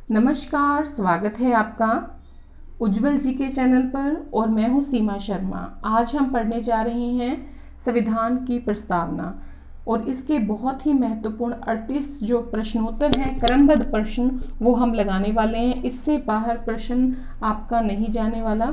नमस्कार, स्वागत है आपका उज्जवल जी के चैनल पर और मैं हूँ सीमा शर्मा। आज हम पढ़ने जा रहे हैं संविधान की प्रस्तावना और इसके बहुत ही महत्वपूर्ण 38 जो प्रश्नोत्तर हैं, क्रमबद्ध प्रश्न, वो हम लगाने वाले हैं। इससे बाहर प्रश्न आपका नहीं जाने वाला।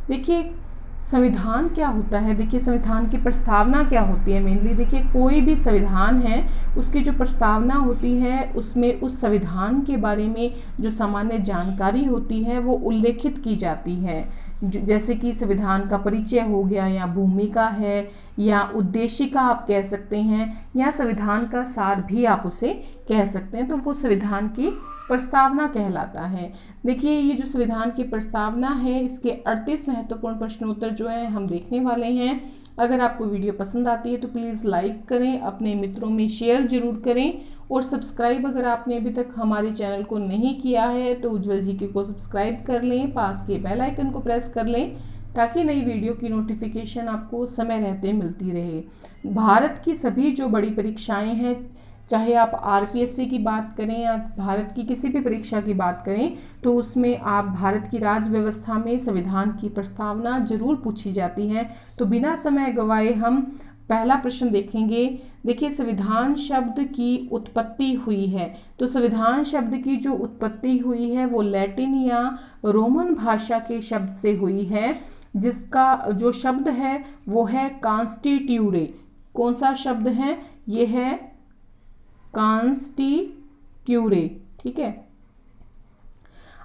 देखिए संविधान क्या होता है, देखिए संविधान की प्रस्तावना क्या होती है। मेनली देखिए कोई भी संविधान है उसकी जो प्रस्तावना होती है उसमें उस संविधान के बारे में जो सामान्य जानकारी होती है वो उल्लेखित की जाती है। जैसे कि संविधान का परिचय हो गया, या भूमिका है, या उद्देशिका आप कह सकते हैं, या संविधान का सार भी आप उसे कह सकते हैं। तो वो संविधान की प्रस्तावना कहलाता है। देखिए ये जो संविधान की प्रस्तावना है इसके 38 महत्वपूर्ण प्रश्नोत्तर जो है हम देखने वाले हैं। अगर आपको वीडियो पसंद आती है तो प्लीज़ लाइक करें, अपने मित्रों में शेयर जरूर करें और सब्सक्राइब अगर आपने अभी तक हमारे चैनल को नहीं किया है तो उज्जवल जी को सब्सक्राइब कर लें, पास के बेल आइकन को प्रेस कर लें ताकि नई वीडियो की नोटिफिकेशन आपको समय रहते मिलती रहे। भारत की सभी जो बड़ी परीक्षाएं हैं, चाहे आप आरपीएससी की बात करें या भारत की किसी भी परीक्षा की बात करें, तो उसमें आप भारत की राज्य व्यवस्था में संविधान की प्रस्तावना जरूर पूछी जाती है। तो बिना समय गवाए हम पहला प्रश्न देखेंगे। देखिए संविधान शब्द की उत्पत्ति हुई है, तो संविधान शब्द की जो उत्पत्ति हुई है वो लैटिन या रोमन भाषा के शब्द से हुई है, जिसका जो शब्द है वो है कॉन्स्टिट्यूरे। कौन सा शब्द है? ये है कॉन्स्टिट्यूरे। ठीक है,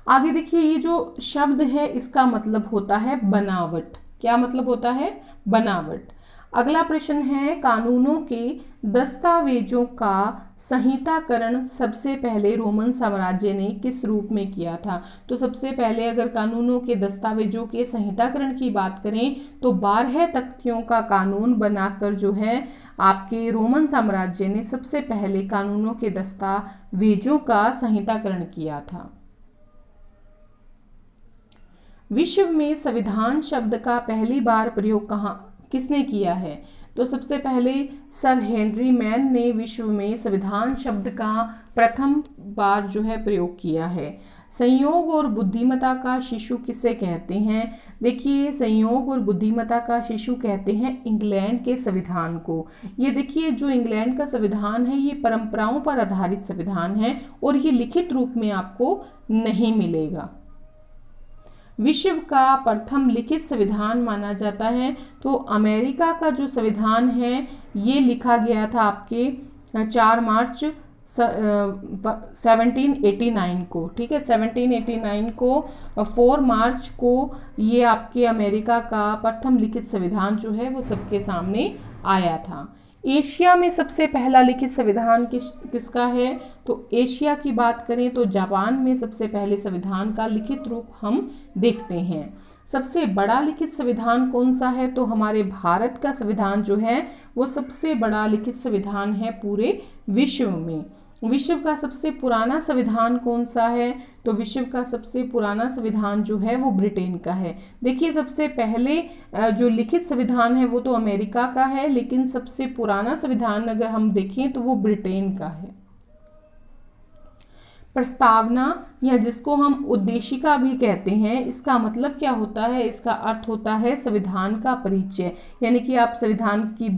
आगे देखिए ये जो शब्द है इसका मतलब होता है बनावट। क्या मतलब होता है? बनावट। अगला प्रश्न है कानूनों के दस्तावेजों का संहिताकरण सबसे पहले रोमन साम्राज्य ने किस रूप में किया था? तो सबसे पहले अगर कानूनों के दस्तावेजों के संहिताकरण की बात करें तो 12 तख्तियों का कानून बनाकर जो है आपके रोमन साम्राज्य ने सबसे पहले कानूनों के दस्तावेजों का संहिताकरण किया था। विश्व में संविधान शब्द का पहली बार प्रयोग किसने किया है? तो सबसे पहले सर हेनरी मैन ने विश्व में संविधान शब्द का प्रथम बार जो है प्रयोग किया है। संयोग और बुद्धिमत्ता का शिशु किसे कहते हैं? देखिए संयोग और बुद्धिमत्ता का शिशु कहते हैं इंग्लैंड के संविधान को। ये देखिए जो इंग्लैंड का संविधान है ये परंपराओं पर आधारित संविधान है और ये लिखित रूप में आपको नहीं मिलेगा। विश्व का प्रथम लिखित संविधान माना जाता है तो अमेरिका का जो संविधान है ये लिखा गया था आपके 4 मार्च 1789 को। ठीक है, 1789 को 4 मार्च को ये आपके अमेरिका का प्रथम लिखित संविधान जो है वो सबके सामने आया था। एशिया में सबसे पहला लिखित संविधान किसका है? तो एशिया की बात करें तो जापान में सबसे पहले संविधान का लिखित रूप हम देखते हैं। सबसे बड़ा लिखित संविधान कौन सा है? तो हमारे भारत का संविधान जो है वो सबसे बड़ा लिखित संविधान है पूरे विश्व में। विश्व का सबसे पुराना संविधान कौन सा है? तो विश्व का सबसे पुराना संविधान जो है वो ब्रिटेन का है। देखिए सबसे पहले जो लिखित संविधान है वो तो अमेरिका का है, लेकिन सबसे पुराना संविधान अगर हम देखें तो वो ब्रिटेन का है। प्रस्तावना या जिसको हम उद्देशिका भी कहते हैं, इसका मतलब क्या होता है? इसका अर्थ होता है संविधान का परिचय, यानी कि आप संविधान की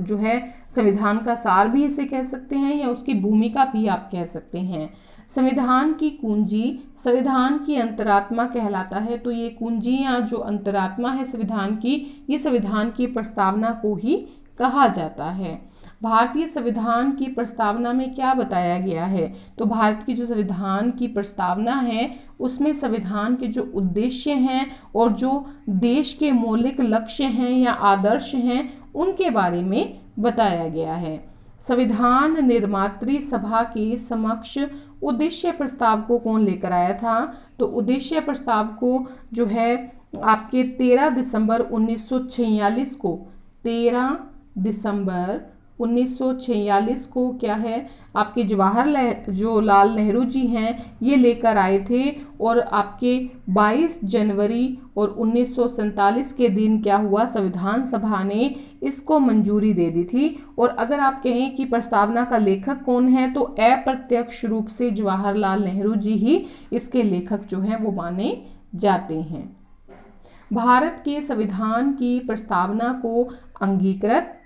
जो है संविधान का सार भी इसे कह सकते हैं या उसकी भूमिका भी आप कह सकते हैं। संविधान की कुंजी संविधान की अंतरात्मा कहलाता है। तो ये कुंजी या जो अंतरात्मा है संविधान की, ये संविधान की प्रस्तावना को ही कहा जाता है। भारतीय संविधान की प्रस्तावना में क्या बताया गया है? तो भारत की जो संविधान की प्रस्तावना है उसमें संविधान के जो उद्देश्य हैं और जो देश के मौलिक लक्ष्य हैं या आदर्श हैं उनके बारे में बताया गया है। संविधान निर्मात्री सभा के समक्ष उद्देश्य प्रस्ताव को कौन लेकर आया था? तो उद्देश्य प्रस्ताव को जो है आपके 13 दिसंबर 1946 को 13 दिसंबर 1946 को क्या है आपके जवाहरलाल नेहरू जी हैं ये लेकर आए थे, और आपके 22 जनवरी और 1947 के दिन क्या हुआ, संविधान सभा ने इसको मंजूरी दे दी थी। और अगर आप कहें कि प्रस्तावना का लेखक कौन है, तो अप्रत्यक्ष रूप से जवाहरलाल नेहरू जी ही इसके लेखक जो हैं वो माने जाते हैं। भारत के संविधान की प्रस्तावना को अंगीकृत,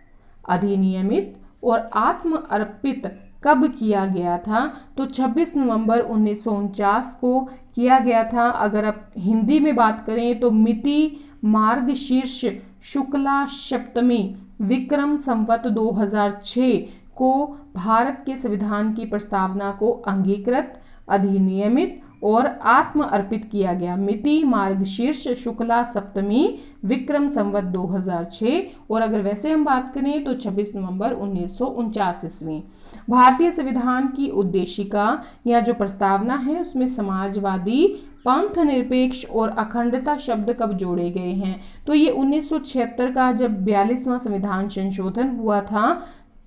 अधिनियमित और आत्म अर्पित कब किया गया था, तो 26 नवंबर 1949 को किया गया था। अगर आप हिंदी में बात करें तो मिति मार्गशीर्ष शुक्ला सप्तमी विक्रम संवत 2006 को भारत के संविधान की प्रस्तावना को अंगीकृत, अधिनियमित और आत्म अर्पित किया गया। मिति मार्गशीर्ष शुक्ला सप्तमी विक्रम संवत 2006, और अगर वैसे हम बात करें तो 26 नवंबर 1949 ईस्वी। भारतीय संविधान की उद्देशिका या जो प्रस्तावना है उसमें समाजवादी, पंथ निरपेक्ष और अखंडता शब्द कब जोड़े गए हैं, तो ये 1976 का जब 42वां संविधान संशोधन हुआ था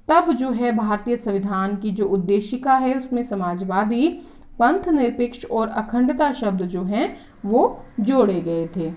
तब जो है भारतीय संविधान की जो उद्देशिका है उसमें समाजवादी, पंथ निरपेक्ष और अखंडता शब्द जो हैं वो जोड़े गए थे।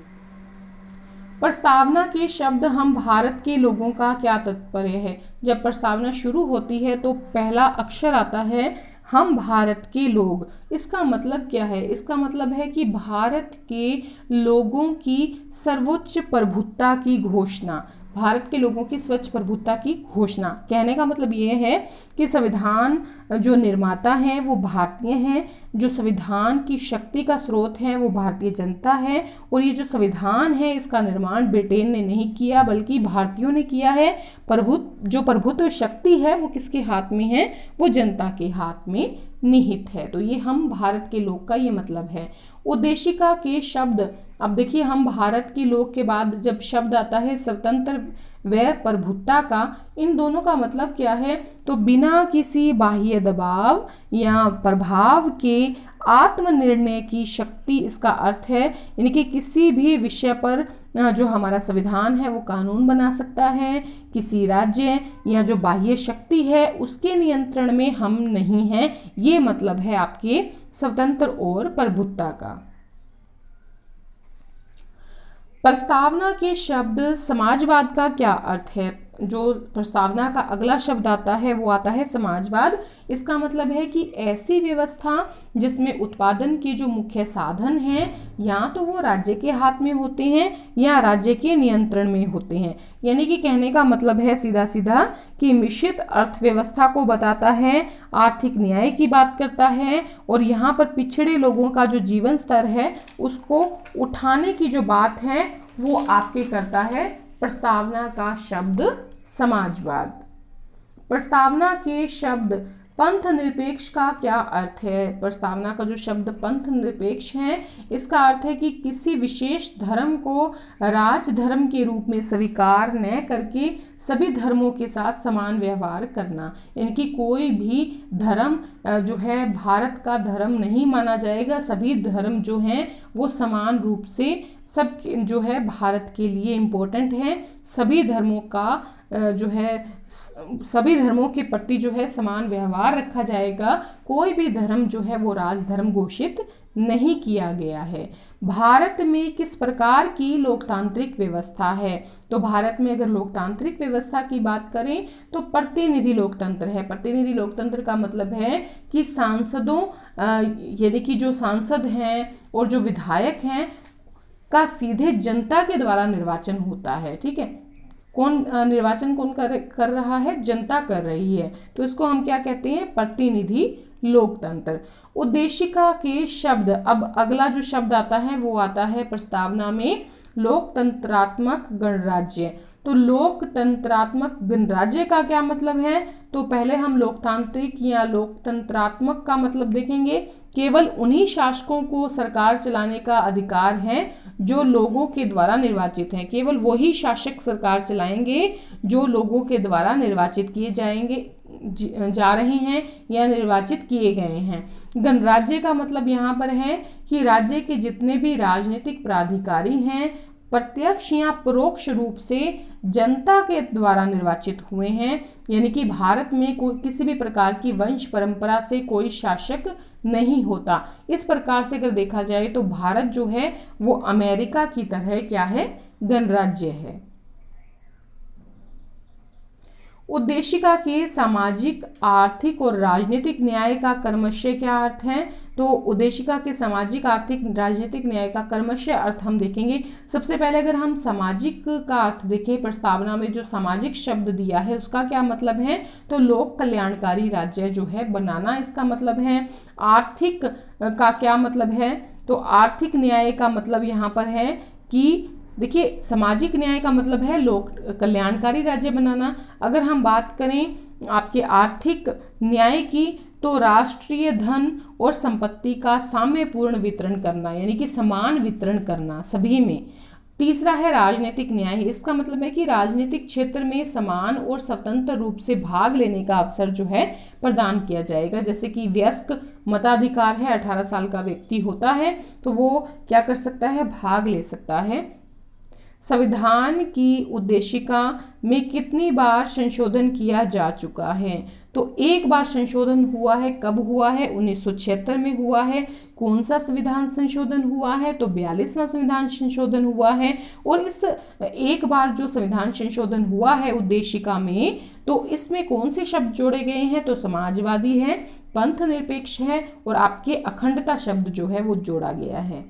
प्रस्तावना के शब्द हम भारत के लोगों का क्या तात्पर्य है, जब प्रस्तावना शुरू होती है तो पहला अक्षर आता है हम भारत के लोग। इसका मतलब क्या है, इसका मतलब है कि भारत के लोगों की सर्वोच्च प्रभुत्ता की घोषणा, भारत के लोगों की स्वच्छ प्रभुत्ता की घोषणा। कहने का मतलब ये है कि संविधान जो निर्माता हैं वो भारतीय हैं, जो संविधान की शक्ति का स्रोत है वो भारतीय जनता है, और ये जो संविधान है इसका निर्माण ब्रिटेन ने नहीं किया बल्कि भारतीयों ने किया है। जो प्रभुत्व शक्ति है वो किसके हाथ में है, वो जनता के हाथ में निहित है। तो ये हम भारत के लोग का ये मतलब है। उद्देशिका के शब्द, अब देखिए हम भारत के लोग के बाद जब शब्द आता है स्वतंत्र व प्रभुत्ता का, इन दोनों का मतलब क्या है, तो बिना किसी बाह्य दबाव या प्रभाव के आत्मनिर्णय की शक्ति इसका अर्थ है। यानी कि किसी भी विषय पर जो हमारा संविधान है वो कानून बना सकता है, किसी राज्य या जो बाह्य शक्ति है उसके नियंत्रण में हम नहीं हैं, ये मतलब है आपके स्वतंत्र और प्रभुत्ता का। प्रस्तावना के शब्द समाजवाद का क्या अर्थ है, जो प्रस्तावना का अगला शब्द आता है वो आता है समाजवाद। इसका मतलब है कि ऐसी व्यवस्था जिसमें उत्पादन के जो मुख्य साधन हैं या तो वो राज्य के हाथ में होते हैं या राज्य के नियंत्रण में होते हैं। यानी कि कहने का मतलब है सीधा सीधा कि मिश्रित अर्थव्यवस्था को बताता है, आर्थिक न्याय की बात करता है, और यहाँ पर पिछड़े लोगों का जो जीवन स्तर है उसको उठाने की जो बात है वो आपके करता है प्रस्तावना का शब्द समाजवाद। प्रस्तावना के शब्द पंथ निरपेक्ष का क्या अर्थ है, प्रस्तावना का जो शब्द पंथ निरपेक्ष है इसका अर्थ है कि किसी विशेष धर्म को राजधर्म के रूप में स्वीकार न करके सभी धर्मों के साथ समान व्यवहार करना। यानी कि कोई भी धर्म जो है भारत का धर्म नहीं माना जाएगा, सभी धर्म जो हैं वो समान रूप से सब जो है भारत के लिए इम्पोर्टेंट है। सभी धर्मों का जो है सभी धर्मों के प्रति जो है समान व्यवहार रखा जाएगा, कोई भी धर्म जो है वो राजधर्म घोषित नहीं किया गया है। भारत में किस प्रकार की लोकतांत्रिक व्यवस्था है, तो भारत में अगर लोकतांत्रिक व्यवस्था की बात करें तो प्रतिनिधि लोकतंत्र है। प्रतिनिधि लोकतंत्र का मतलब है कि सांसदों यानी कि जो सांसद हैं और जो विधायक हैं का सीधे जनता के द्वारा निर्वाचन होता है। ठीक है, कौन निर्वाचन कौन कर रहा है, जनता कर रही है, तो इसको हम क्या कहते हैं, प्रतिनिधि लोकतंत्र। उद्देशिका के शब्द, अब अगला जो शब्द आता है वो आता है प्रस्तावना में लोकतंत्रात्मक गणराज्य। तो लोकतंत्रात्मक गणराज्य का क्या मतलब है, तो पहले हम लोकतांत्रिक या लोकतंत्रात्मक का मतलब देखेंगे। केवल उन्हीं शासकों को सरकार चलाने का अधिकार है जो लोगों के द्वारा निर्वाचित हैं। केवल वही शासक सरकार चलाएंगे जो लोगों के द्वारा निर्वाचित किए जा रहे हैं या निर्वाचित किए गए हैं। गणराज्य का मतलब यहाँ पर है कि राज्य के जितने भी राजनीतिक प्राधिकारी हैं प्रत्यक्ष या परोक्ष रूप से जनता के द्वारा निर्वाचित हुए हैं, यानी कि भारत में कोई किसी भी प्रकार की वंश परंपरा से कोई शासक नहीं होता। इस प्रकार से अगर देखा जाए तो भारत जो है वो अमेरिका की तरह क्या है, गणराज्य है। उद्देशिका के सामाजिक, आर्थिक और राजनीतिक न्याय का कर्मशः क्या अर्थ है? तो उद्देशिका के सामाजिक, आर्थिक, राजनीतिक न्याय का कर्मशः अर्थ हम देखेंगे। सबसे पहले अगर हम सामाजिक का अर्थ देखें, प्रस्तावना में जो सामाजिक शब्द दिया है उसका क्या मतलब है? तो लोक कल्याणकारी राज्य जो है बनाना इसका मतलब है। आर्थिक का क्या मतलब है? तो आर्थिक न्याय का मतलब यहाँ पर है कि देखिए, सामाजिक न्याय का मतलब है लोक कल्याणकारी राज्य बनाना। अगर हम बात करें आपके आर्थिक न्याय की, तो राष्ट्रीय धन और संपत्ति का साम्यपूर्ण वितरण करना, यानी कि समान वितरण करना सभी में। तीसरा है राजनीतिक न्याय। इसका मतलब है कि राजनीतिक क्षेत्र में समान और स्वतंत्र रूप से भाग लेने का अवसर जो है प्रदान किया जाएगा। जैसे कि वयस्क मताधिकार है, 18 साल का व्यक्ति होता है तो वो क्या कर सकता है, भाग ले सकता है। संविधान की उद्देशिका में कितनी बार संशोधन किया जा चुका है? तो एक बार संशोधन हुआ है। कब हुआ है? 1976 में हुआ है। कौन सा संविधान संशोधन हुआ है? तो 42वां संविधान संशोधन हुआ है। और इस एक बार जो संविधान संशोधन हुआ है उद्देशिका में, तो इसमें कौन से शब्द जोड़े गए हैं? तो समाजवादी है, पंथ निरपेक्ष है और आपके अखंडता शब्द जो है वो जोड़ा गया है।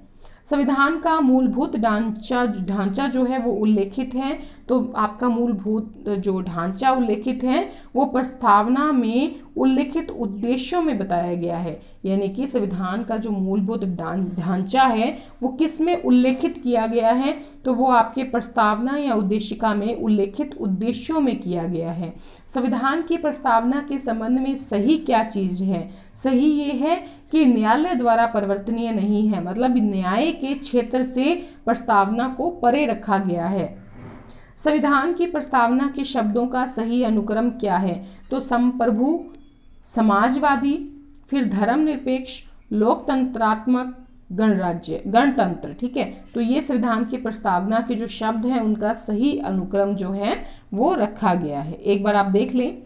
संविधान का मूलभूत ढांचा जो है वो उल्लेखित है। तो आपका मूलभूत जो ढांचा उल्लेखित है वो प्रस्तावना में उल्लेखित उद्देश्यों में बताया गया है, यानी कि संविधान का जो मूलभूत ढांचा है वो किस में उल्लेखित किया गया है? तो वो आपके प्रस्तावना या उद्देशिका में उल्लेखित उद्देश्यों में किया गया है। संविधान की प्रस्तावना के संबंध में सही क्या चीज है? सही ये है कि न्यायालय द्वारा परिवर्तनीय नहीं है, मतलब न्याय के क्षेत्र से प्रस्तावना को परे रखा गया है। संविधान की प्रस्तावना के शब्दों का सही अनुक्रम क्या है? तो संप्रभु, समाजवादी, फिर धर्मनिरपेक्ष, लोकतंत्रात्मक, गणराज्य, गणतंत्र। ठीक है, तो ये संविधान की प्रस्तावना के जो शब्द हैं उनका सही अनुक्रम जो है वो रखा गया है। एक बार आप देख लें।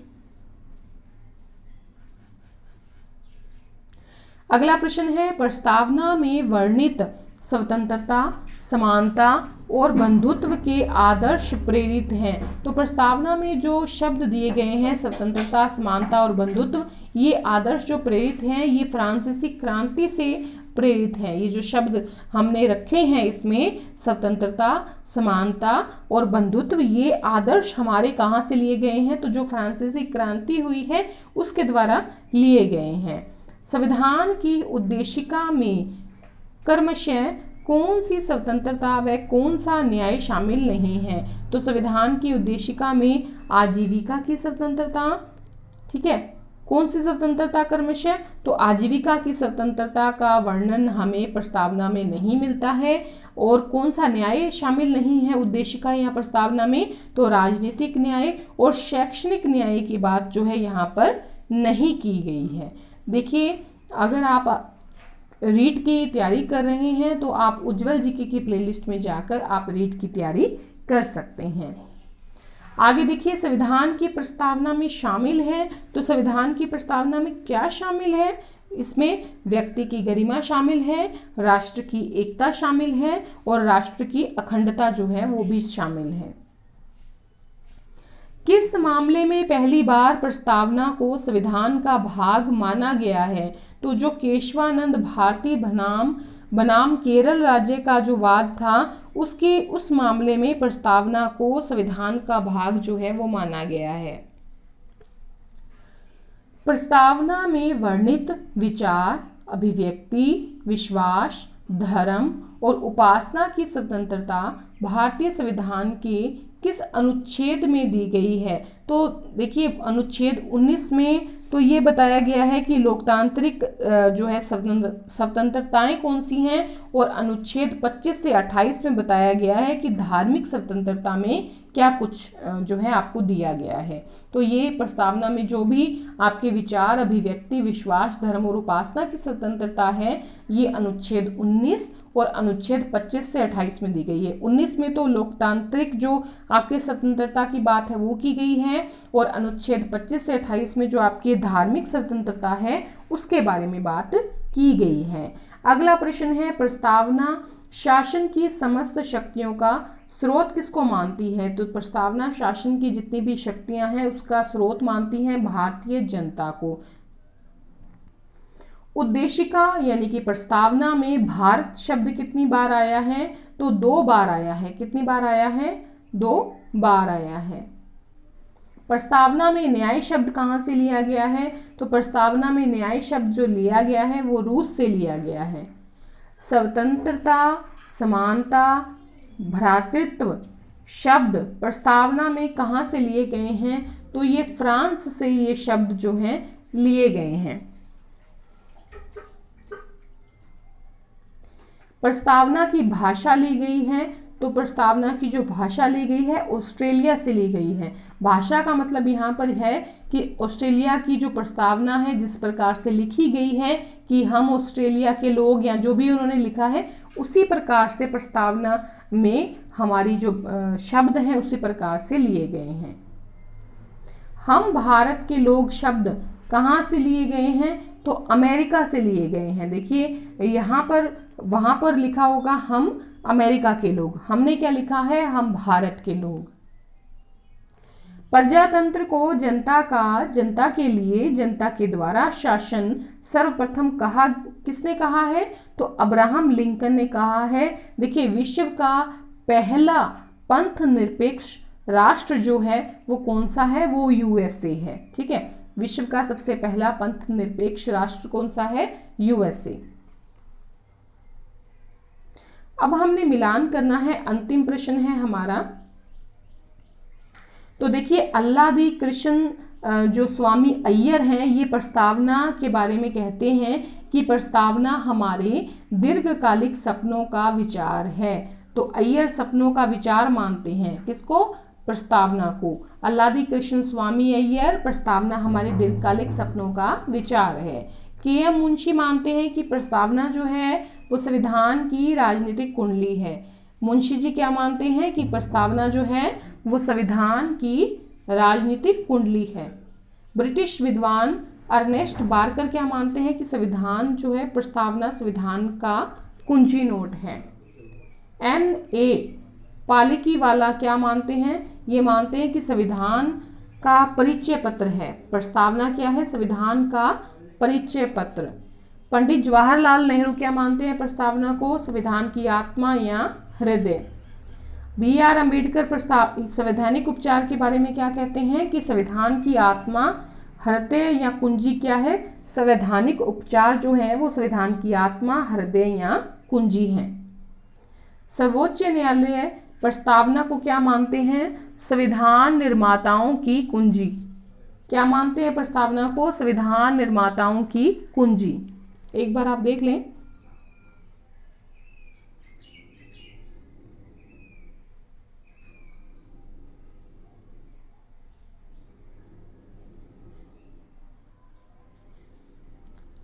अगला प्रश्न है, प्रस्तावना में वर्णित स्वतंत्रता, समानता और बंधुत्व के आदर्श प्रेरित हैं। तो प्रस्तावना में जो शब्द दिए गए हैं, स्वतंत्रता, समानता और बंधुत्व, ये आदर्श जो प्रेरित हैं ये फ्रांसीसी क्रांति से प्रेरित हैं। ये जो शब्द हमने रखे हैं इसमें, स्वतंत्रता, समानता और बंधुत्व, ये आदर्श हमारे कहाँ से लिए गए हैं? तो जो फ्रांसीसी क्रांति हुई है उसके द्वारा लिए गए हैं। संविधान की उद्देशिका में क्रमशः कौन सी स्वतंत्रता व कौन सा न्याय शामिल नहीं है? तो संविधान की उद्देशिका में आजीविका की स्वतंत्रता, ठीक है, कौन सी स्वतंत्रता क्रमशः? तो आजीविका की स्वतंत्रता का वर्णन हमें प्रस्तावना में नहीं मिलता है। और कौन सा न्याय शामिल नहीं है उद्देशिका या प्रस्तावना में? तो राजनीतिक न्याय और शैक्षणिक न्याय की बात जो है यहाँ पर नहीं की गई है। देखिए, अगर आप रीट की तैयारी कर रहे हैं तो आप उज्जवल जीके की प्लेलिस्ट में जाकर आप रीट की तैयारी कर सकते हैं। आगे देखिए, संविधान की प्रस्तावना में शामिल है। तो संविधान की प्रस्तावना में क्या शामिल है? इसमें व्यक्ति की गरिमा शामिल है, राष्ट्र की एकता शामिल है और राष्ट्र की अखंडता जो है वो भी शामिल है। किस मामले में पहली बार प्रस्तावना को संविधान का भाग माना गया है? तो जो केशवानंद भारती बनाम केरल राज्य का जो वाद था उस मामले में प्रस्तावना को संविधान का भाग जो है वो माना गया है। प्रस्तावना में वर्णित विचार, अभिव्यक्ति, विश्वास, धर्म और उपासना की स्वतंत्रता भारतीय संविधान के किस अनुच्छेद में दी गई है? तो देखिए, अनुच्छेद 19 में तो ये बताया गया है कि लोकतांत्रिक जो है स्वतंत्रताएं कौन सी हैं, और अनुच्छेद 25 से 28 में बताया गया है कि धार्मिक स्वतंत्रता में क्या कुछ जो है आपको दिया गया है। तो ये प्रस्तावना में जो भी आपके विचार, अभिव्यक्ति, विश्वास, धर्म और उपासना की स्वतंत्रता है, ये अनुच्छेद 19 और अनुच्छेद 25 से 28 में दी गई है। 19 में तो लोकतांत्रिक जो आपके स्वतंत्रता की बात है वो की गई है, और अनुच्छेद 25 से 28 में जो आपकी धार्मिक स्वतंत्रता है उसके बारे में बात की गई है। अगला प्रश्न है, प्रस्तावना शासन की समस्त शक्तियों का स्रोत किसको मानती है? तो प्रस्तावना शासन की जितनी भी शक्तियां हैं उसका स्रोत मानती हैं भारतीय जनता को। उद्देशिका यानी कि प्रस्तावना में भारत शब्द कितनी बार आया है? तो 2 बार आया है। कितनी बार आया है? 2 बार आया है। प्रस्तावना में न्याय शब्द कहाँ से लिया गया है? तो प्रस्तावना में न्याय शब्द जो लिया गया है वो रूस से लिया गया है। स्वतंत्रता, समानता, भ्रातृत्व शब्द प्रस्तावना में कहाँ से लिए गए हैं? तो ये फ्रांस से ये शब्द जो हैं लिए गए हैं। प्रस्तावना की भाषा ली गई है, तो प्रस्तावना की जो भाषा ली गई है ऑस्ट्रेलिया से ली गई है। भाषा का मतलब यहाँ पर है कि ऑस्ट्रेलिया की जो प्रस्तावना है जिस प्रकार से लिखी गई है कि हम ऑस्ट्रेलिया के लोग, या जो भी उन्होंने लिखा है उसी प्रकार से प्रस्तावना में हमारी जो शब्द हैं उसी प्रकार से लिए गए हैं। हम भारत के लोग शब्द कहाँ से लिए गए हैं? तो अमेरिका से लिए गए हैं। देखिए यहाँ पर, वहाँ पर लिखा होगा हम अमेरिका के लोग, हमने क्या लिखा है? हम भारत के लोग। प्रजातंत्र को जनता का, जनता के लिए, जनता के द्वारा शासन सर्वप्रथम कहा, किसने कहा है? तो अब्राहम लिंकन ने कहा है। देखिए विश्व का पहला पंथ निरपेक्ष राष्ट्र जो है वो कौन सा है? वो यूएसए है। ठीक है, विश्व का सबसे पहला पंथ निरपेक्ष राष्ट्र कौन सा है? यूएसए। अब हमने मिलान करना है, अंतिम प्रश्न है हमारा। तो देखिए अल्लादी कृष्ण जो स्वामी अय्यर हैं ये प्रस्तावना के बारे में कहते हैं कि प्रस्तावना हमारे दीर्घकालिक सपनों का विचार है। तो अय्यर सपनों का विचार मानते हैं, किसको? प्रस्तावना को। अल्लादी कृष्ण स्वामी अय्यर प्रस्तावना हमारे दीर्घकालिक सपनों का विचार है। के.एम. मुंशी मानते हैं कि प्रस्तावना जो है वो संविधान की राजनीतिक कुंडली है। मुंशी जी क्या मानते हैं? कि प्रस्तावना जो है वो संविधान की राजनीतिक कुंडली है। ब्रिटिश विद्वान अर्नेस्ट बार्कर क्या मानते हैं? कि संविधान जो है, प्रस्तावना संविधान का कुंजी नोट है। N.A. पालिकीवाला क्या मानते हैं? ये मानते हैं कि संविधान का परिचय पत्र है। प्रस्तावना क्या है? संविधान का परिचय पत्र। पंडित जवाहरलाल नेहरू क्या मानते हैं प्रस्तावना को? संविधान की आत्मा या हृदय। B.R. अम्बेडकर संवैधानिक उपचार के बारे में क्या कहते हैं? कि संविधान की आत्मा, हृदय या कुंजी क्या है? संवैधानिक उपचार जो है वो संविधान की आत्मा, हृदय या कुंजी है। सर्वोच्च न्यायालय प्रस्तावना को क्या मानते हैं? संविधान निर्माताओं की कुंजी। क्या मानते हैं प्रस्तावना को? संविधान निर्माताओं की कुंजी। एक बार आप देख लें।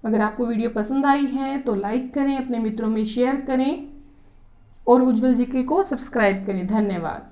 अगर आपको वीडियो पसंद आई है तो लाइक करें, अपने मित्रों में शेयर करें और उज्जवल जीके को सब्सक्राइब करें। धन्यवाद।